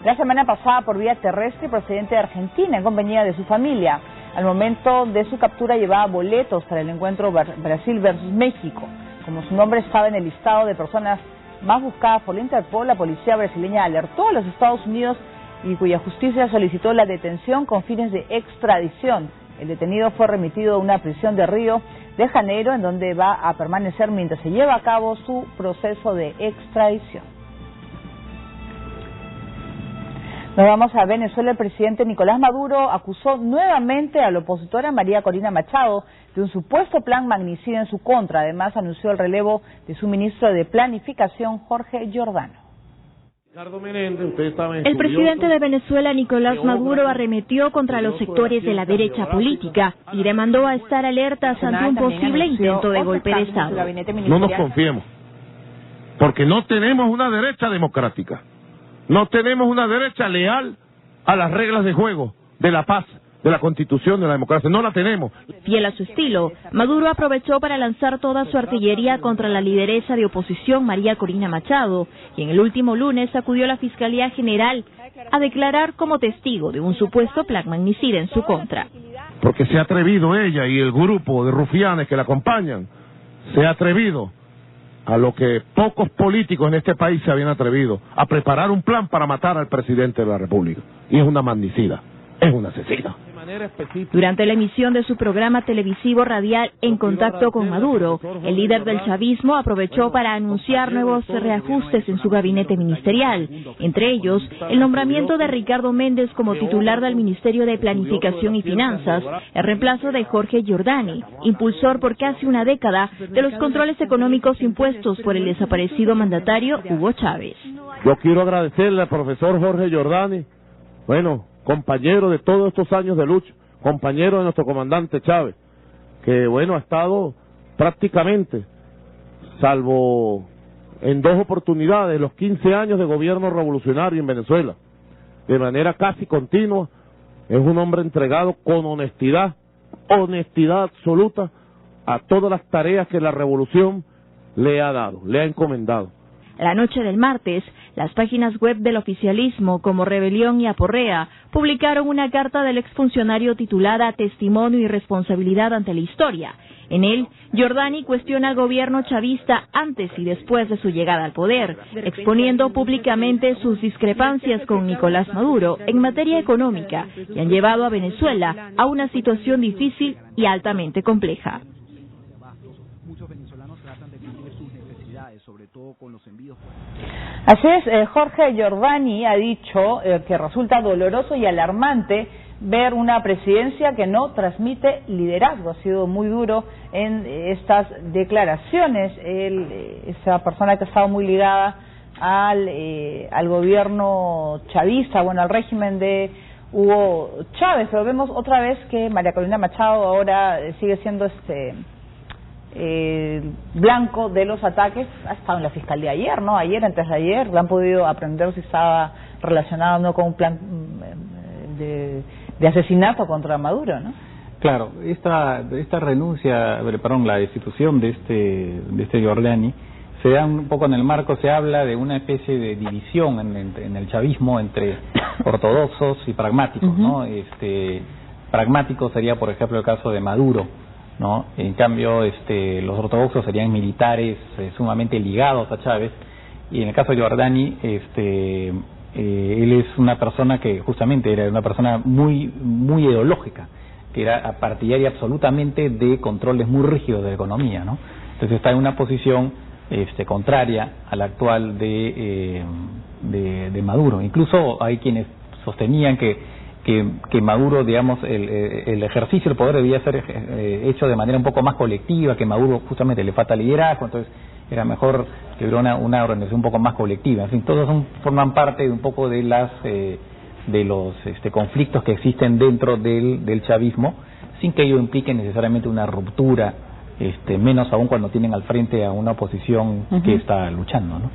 la semana pasada por vía terrestre procedente de Argentina en compañía de su familia. Al momento de su captura llevaba boletos para el encuentro Brasil versus México. Como su nombre estaba en el listado de personas más buscadas por la Interpol, la policía brasileña alertó a los Estados Unidos y cuya justicia solicitó la detención con fines de extradición. El detenido fue remitido a una prisión de Río de Janeiro, en donde va a permanecer mientras se lleva a cabo su proceso de extradición. Nos vamos a Venezuela. El presidente Nicolás Maduro acusó nuevamente a la opositora María Corina Machado de un supuesto plan magnicidio en su contra. Además, anunció el relevo de su ministro de Planificación, Jorge Giordano. El presidente de Venezuela, Nicolás Maduro, arremetió contra los sectores de la derecha política y demandó a estar alertas ante un posible intento de golpe de Estado. No nos confiemos, porque no tenemos una derecha democrática, no tenemos una derecha leal a las reglas de juego, de la paz, de la Constitución, de la democracia. No la tenemos. Fiel a su estilo, Maduro aprovechó para lanzar toda su artillería contra la lideresa de oposición María Corina Machado, y en el último lunes acudió a la Fiscalía General a declarar como testigo de un supuesto plan magnicida en su contra. Porque se ha atrevido ella y el grupo de rufianes que la acompañan, se ha atrevido a lo que pocos políticos en este país se habían atrevido, a preparar un plan para matar al presidente de la República. Y es una magnicida, es una asesina. Durante la emisión de su programa televisivo radial En Contacto con Maduro, el líder del chavismo aprovechó para anunciar nuevos reajustes en su gabinete ministerial, entre ellos el nombramiento de Ricardo Méndez como titular del Ministerio de Planificación y Finanzas, en reemplazo de Jorge Giordani, impulsor por casi una década de los controles económicos impuestos por el desaparecido mandatario Hugo Chávez. Yo quiero agradecerle al profesor Jorge Giordani, compañero de todos estos años de lucha, compañero de nuestro comandante Chávez, que ha estado prácticamente, salvo en 2 oportunidades, los 15 años de gobierno revolucionario en Venezuela, de manera casi continua. Es un hombre entregado con honestidad absoluta a todas las tareas que la revolución le ha dado, le ha encomendado. La noche del martes, las páginas web del oficialismo como Rebelión y Aporrea publicaron una carta del exfuncionario titulada Testimonio y responsabilidad ante la historia. En él, Giordani cuestiona al gobierno chavista antes y después de su llegada al poder, exponiendo públicamente sus discrepancias con Nicolás Maduro en materia económica que han llevado a Venezuela a una situación difícil y altamente compleja. Así es, Jorge Giordani ha dicho que resulta doloroso y alarmante ver una presidencia que no transmite liderazgo. Ha sido muy duro en estas declaraciones. Esa persona que ha estado muy ligada al gobierno chavista, al régimen de Hugo Chávez. Pero vemos otra vez que María Corina Machado ahora sigue siendo blanco de los ataques. Ha estado en la fiscalía ayer, antes de ayer, le han podido aprender si estaba relacionado o no con un plan de asesinato contra Maduro, ¿no? Claro, esta renuncia, la destitución de este Giordani se da un poco en el marco, se habla de una especie de división en el chavismo entre ortodoxos y pragmáticos, ¿no? Pragmático sería, por ejemplo, el caso de Maduro, ¿no? En cambio, los ortodoxos serían militares sumamente ligados a Chávez, y en el caso de Giordani, él es una persona que justamente era una persona muy ideológica, que era partidaria absolutamente de controles muy rígidos de la economía, ¿no? Entonces está en una posición contraria a la actual de Maduro. Incluso hay quienes sostenían que Maduro, digamos, el ejercicio del poder debía ser hecho de manera un poco más colectiva, que Maduro justamente le falta liderazgo, entonces era mejor que hubiera una organización un poco más colectiva. En fin, todos forman parte de un poco de los conflictos que existen dentro del chavismo, sin que ello implique necesariamente una ruptura, menos aún cuando tienen al frente a una oposición que está luchando, ¿no?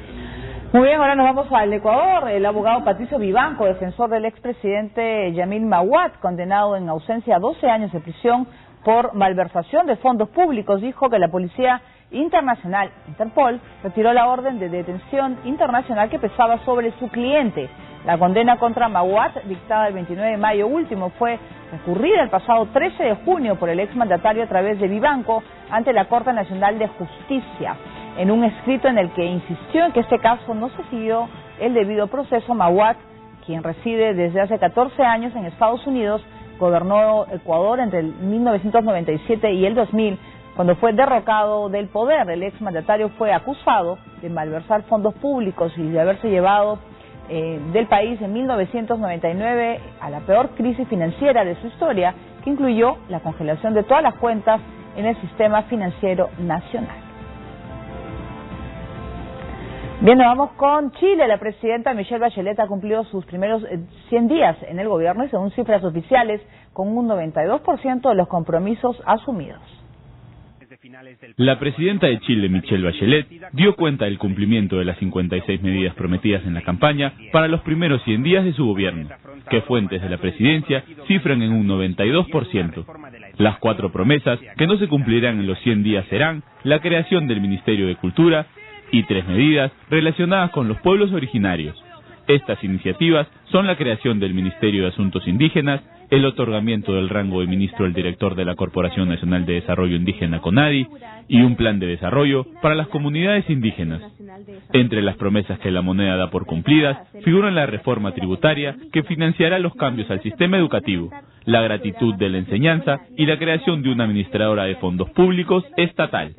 Muy bien, ahora nos vamos al Ecuador. El abogado Patricio Vivanco, defensor del expresidente Yamil Mahuad, condenado en ausencia a 12 años de prisión por malversación de fondos públicos, dijo que la Policía Internacional, Interpol, retiró la orden de detención internacional que pesaba sobre su cliente. La condena contra Mawat, dictada el 29 de mayo último, fue recurrida el pasado 13 de junio por el exmandatario a través de Vivanco ante la Corte Nacional de Justicia. En un escrito en el que insistió en que este caso no se siguió el debido proceso, Mawat, quien reside desde hace 14 años en Estados Unidos, gobernó Ecuador entre el 1997 y el 2000, cuando fue derrocado del poder. El exmandatario fue acusado de malversar fondos públicos y de haberse llevado del país en 1999 a la peor crisis financiera de su historia, que incluyó la congelación de todas las cuentas en el sistema financiero nacional. Bien, nos vamos con Chile. La presidenta Michelle Bachelet ha cumplido sus primeros 100 días en el gobierno y, según cifras oficiales, con un 92% de los compromisos asumidos. La presidenta de Chile, Michelle Bachelet, dio cuenta del cumplimiento de las 56 medidas prometidas en la campaña para los primeros 100 días de su gobierno, que fuentes de la presidencia cifran en un 92%. Las 4 promesas que no se cumplirán en los 100 días serán la creación del Ministerio de Cultura y 3 medidas relacionadas con los pueblos originarios. Estas iniciativas son la creación del Ministerio de Asuntos Indígenas, el otorgamiento del rango de ministro al director de la Corporación Nacional de Desarrollo Indígena CONADI y un plan de desarrollo para las comunidades indígenas. Entre las promesas que la moneda da por cumplidas figuran la reforma tributaria que financiará los cambios al sistema educativo, la gratitud de la enseñanza y la creación de una administradora de fondos públicos estatal.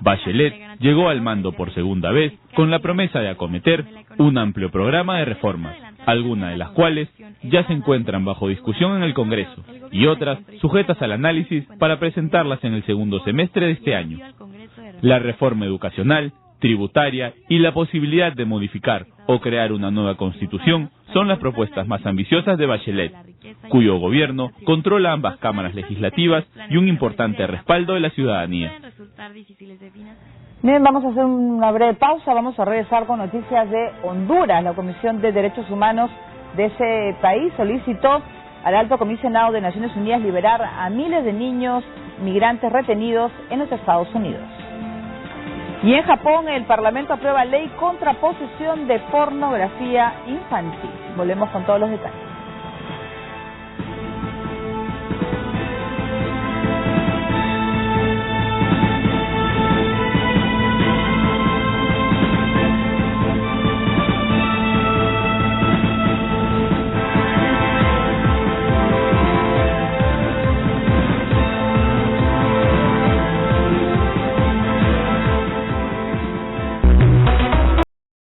Bachelet llegó al mando por segunda vez con la promesa de acometer un amplio programa de reformas, algunas de las cuales ya se encuentran bajo discusión en el Congreso y otras sujetas al análisis para presentarlas en el segundo semestre de este año. La reforma educacional, tributaria y la posibilidad de modificar o crear una nueva constitución son las propuestas más ambiciosas de Bachelet, cuyo gobierno controla ambas cámaras legislativas y un importante respaldo de la ciudadanía. Bien, vamos a hacer una breve pausa, vamos a regresar con noticias de Honduras. La Comisión de Derechos Humanos de ese país solicitó al Alto Comisionado de Naciones Unidas liberar a miles de niños migrantes retenidos en los Estados Unidos. Y en Japón, el Parlamento aprueba ley contra posesión de pornografía infantil. Volvemos con todos los detalles.